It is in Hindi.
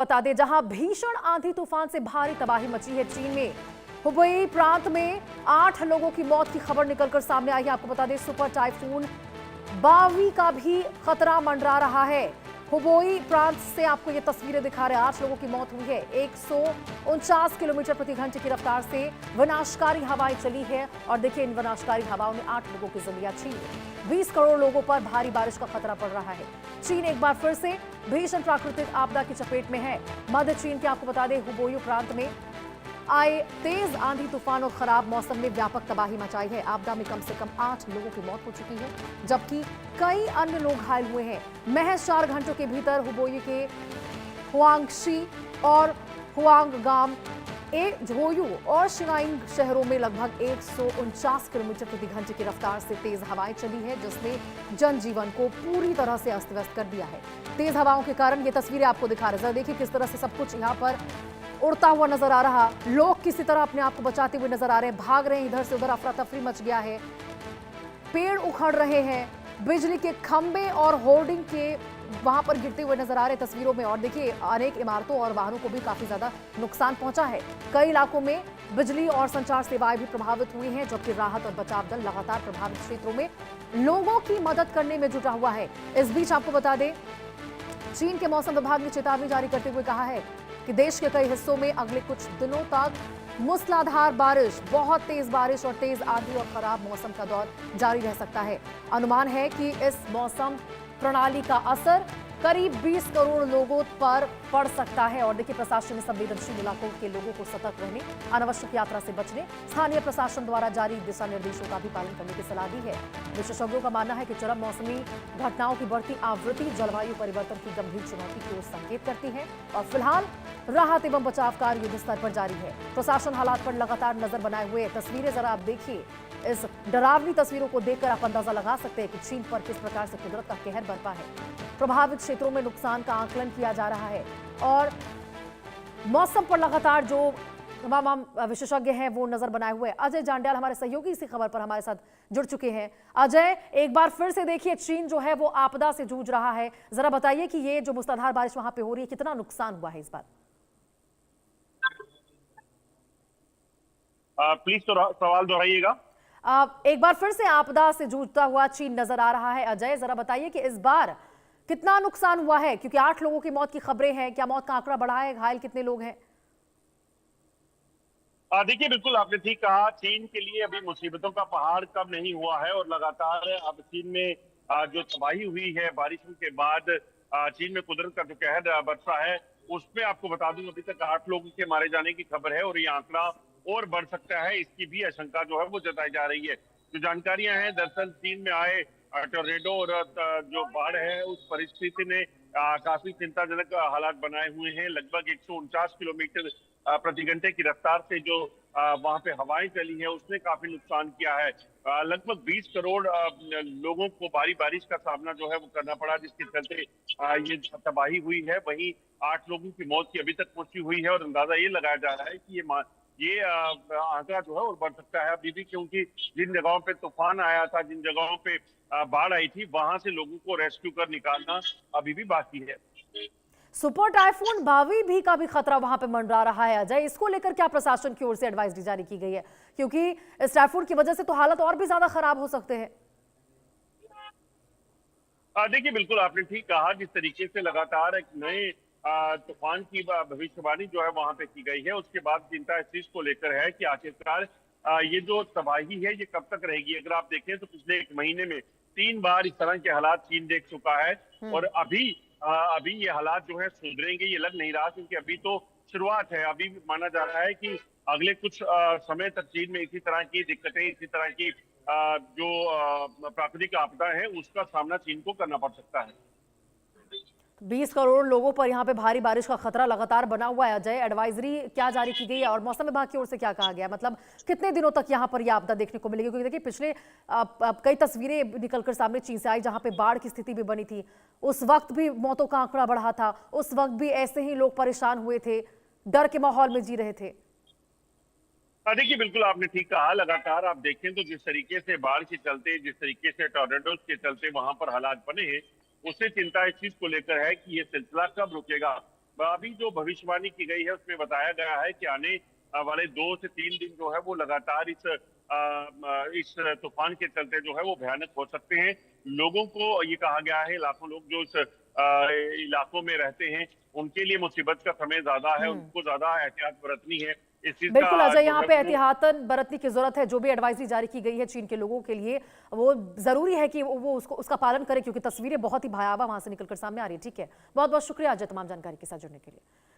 बता दें, जहां भीषण आंधी तूफान से भारी तबाही मची है चीन में हुबेई प्रांत में 8 लोगों की मौत की खबर निकलकर सामने आई है। आपको बता दें, सुपर टाइफून बावी का भी खतरा मंडरा रहा है। हुबेई प्रांत से आपको ये तस्वीरें दिखा रहे हैं। 8 लोगों की मौत हुई है। 149 किलोमीटर प्रति घंटे की रफ्तार से विनाशकारी हवाएं चली है और देखिए, इन विनाशकारी हवाओं ने 8 लोगों की जिंदगियां छीन ली। 20 करोड़ लोगों पर भारी बारिश का खतरा पड़ रहा है। चीन एक बार फिर से भीषण प्राकृतिक आपदा की चपेट में है। मध्य चीन के आपको बता दें, हुबेई प्रांत में आए तेज आंधी तूफान और खराब मौसम में व्यापक तबाही मचाई है। आपदा में कम से कम 8 लोगों की मौत हो चुकी है, जबकि कई अन्य लोग घायल हुए हैं। महज 4 घंटों के भीतर हुबेई के हुआंगशी और हुआंगगाम, झोयू और शिनाइंग शहरों में लगभग 149 किलोमीटर प्रति घंटे की रफ्तार से तेज हवाएं चली है, जिसने जनजीवन को पूरी तरह से अस्त व्यस्त कर दिया है। तेज हवाओं के कारण ये तस्वीरें आपको दिखा रहे हैं। देखिए किस तरह से सब कुछ यहाँ पर उड़ता हुआ नजर आ रहा। लोग किसी तरह अपने आप को बचाते हुए नजर आ रहे हैं, भाग रहे हैं इधर से उधर, अफरा तफरी मच गया है। पेड़ उखड़ रहे हैं, बिजली के खंभे और होर्डिंग के वहां पर गिरते हुए नजर आ रहे तस्वीरों में। और देखिए, अनेक इमारतों और वाहनों को भी काफी ज्यादा नुकसान पहुंचा है। कई इलाकों में बिजली और संचार सेवाएं भी प्रभावित हुई हैं, जबकि राहत और बचाव दल लगातार प्रभावित क्षेत्रों में लोगों की मदद करने में जुटा हुआ है। इस बीच आपको बता दें, चीन के मौसम विभाग ने चेतावनी जारी करते हुए कहा है कि देश के कई हिस्सों में अगले कुछ दिनों तक मूसलाधार बारिश, बहुत तेज बारिश और तेज आंधी और खराब मौसम का दौर जारी रह सकता है। अनुमान है कि इस मौसम प्रणाली का असर करीब 20 करोड़ लोगों पर पड़ सकता है। और देखिए, प्रशासन ने संवेदनशील इलाकों के लोगों को सतर्क रहने, अनावश्यक यात्रा से बचने, स्थानीय प्रशासन द्वारा जारी दिशा निर्देशों का भी पालन करने की सलाह दी है। विशेषज्ञों का मानना है कि चरम मौसमी घटनाओं की बढ़ती आवृत्ति जलवायु परिवर्तन की गंभीर चुनौती की ओर संकेत करती है और फिलहाल राहत एवं बचाव कार्य युद्ध स्तर पर जारी है। प्रशासन हालात पर लगातार नजर बनाए हुए। तस्वीरें जरा आप देखिए। इस डरावनी तस्वीरों को देखकर आप अंदाजा लगा सकते हैं कि चीन पर किस प्रकार से कुदरत का कहर बरपा है। प्रभावित क्षेत्रों में नुकसान का आकलन किया जा रहा है और मौसम पर लगातार जो तमाम विशेषज्ञ हैं वो नजर बनाए हुए। अजय जांड्याल हमारे सहयोगी इसी खबर पर हमारे साथ जुड़ चुके हैं। अजय, एक बार फिर से देखिए, चीन जो है वो आपदा से जूझ रहा है। जरा बताइए कि ये जो मूसलाधार बारिश वहां पे हो रही है, कितना नुकसान हुआ है इस बार? प्लीज तो सवाल दोहराइएगा। एक बार फिर से आपदा से जूझता हुआ चीन नजर आ रहा है। अजय, जरा बताइए कि इस बार कितना नुकसान हुआ है, क्योंकि 8 लोगों की मौत की खबरें हैं। क्या मौत का आंकड़ा बढ़ा है? घायल कितने लोग हैं? देखिए, बिल्कुल आपने ठीक कहा। चीन के लिए अभी मुसीबतों का पहाड़ कम नहीं हुआ है और लगातार अब चीन में जो तबाही हुई है बारिशों के बाद, चीन में कुदरत का जो कहर बरसा है, उसमें आपको बता दूं अभी तक 8 लोगों के मारे जाने की खबर है और ये आंकड़ा और बढ़ सकता है, इसकी भी आशंका जो है वो जताई जा रही है। जो जानकारियां हैं, दरअसल चीन में आए टोर्नेडो और जो बाढ़ है उस परिस्थिति ने काफी चिंताजनक हालात बनाए हुए हैं। लगभग 149 किलोमीटर प्रति घंटे की रफ्तार से जो वहां पे हवाएं चली हैं उसने काफी नुकसान किया है। लगभग 20 करोड़ लोगों को भारी बारिश का सामना जो है वो करना पड़ा, जिसके चलते ये तबाही हुई है। वहीं 8 लोगों की मौत की अभी तक पुष्टि हुई है और अंदाजा ये लगाया जा रहा है कि ये आंकड़ा जो है और बढ़ सकता है अभी भी, क्योंकि जिन जगहों पे तूफान आया था, जिन जगहों पे बाढ़ आई थी, वहां से लोगों को रेस्क्यू कर निकालना अभी भी बाकी है। सुपर टाइफून बावी भी का भी खतरा वहां पे मंडरा रहा है। अजय, इसको लेकर क्या प्रशासन की ओर से एडवाइजरी जारी की गई है, क्योंकि इस टाइफून की वजह से तो हालत और भी ज्यादा खराब हो सकते हैं? देखिए, बिल्कुल आपने ठीक कहा। जिस तरीके से लगातार एक नए तूफान की भविष्यवाणी जो है वहां पे की गई है, उसके बाद चिंता इस चीज को लेकर है कि आखिरकार ये जो तबाही है ये कब तक रहेगी। अगर आप देखें तो पिछले 1 महीने में 3 बार इस तरह के हालात चीन देख चुका है और अभी ये हालात जो है सुधरेंगे ये लग नहीं रहा, क्योंकि अभी तो शुरुआत है। अभी माना जा रहा है कि अगले कुछ समय तक चीन में इसी तरह की दिक्कतें, इसी तरह की जो प्राकृतिक आपदा है उसका सामना चीन को करना पड़ सकता है। 20 करोड़ लोगों पर यहाँ पे भारी बारिश का खतरा लगातार बना हुआ है। अजय, एडवाइजरी क्या जारी की गई है और मौसम विभाग की ओर से क्या कहा गया है? मतलब कितने दिनों तक यहाँ पर यह आपदा देखने को मिलेगी? क्योंकि देखिए, पिछले कई तस्वीरें निकलकर सामने चीन से आई जहां पे बाढ़ की स्थिति भी बनी थी। उस वक्त भी मौतों का आंकड़ा बढ़ा था, उस वक्त भी ऐसे ही लोग परेशान हुए थे, डर के माहौल में जी रहे थे। देखिए, बिल्कुल आपने ठीक कहा। लगातार आप देखें तो जिस तरीके से बाढ़ के चलते, जिस तरीके से टॉर्नेडोज के चलते वहां पर हालात बने हैं, उससे चिंता इस चीज को लेकर है कि ये सिलसिला कब रुकेगा। अभी जो भविष्यवाणी की गई है उसमें बताया गया है कि आने वाले 2 से 3 दिन जो है वो लगातार इस तूफान के चलते जो है वो भयानक हो सकते हैं। लोगों को ये कहा गया है, लाखों लोग जो इस इलाकों में रहते हैं उनके लिए मुसीबत का समय ज्यादा है, उनको ज्यादा एहतियात बरतनी है। इस चीज का बिल्कुल अजय, जो यहाँ है पे वो एहतियातन बरतने की जरूरत है। जो भी एडवाइजरी जारी की गई है चीन के लोगों के लिए, वो जरूरी है कि वो उसका पालन करें, क्योंकि तस्वीरें बहुत ही भयावह वहां से निकलकर सामने आ रही है। ठीक है, बहुत बहुत शुक्रिया अजय तमाम जानकारी के साथ जुड़ने के लिए।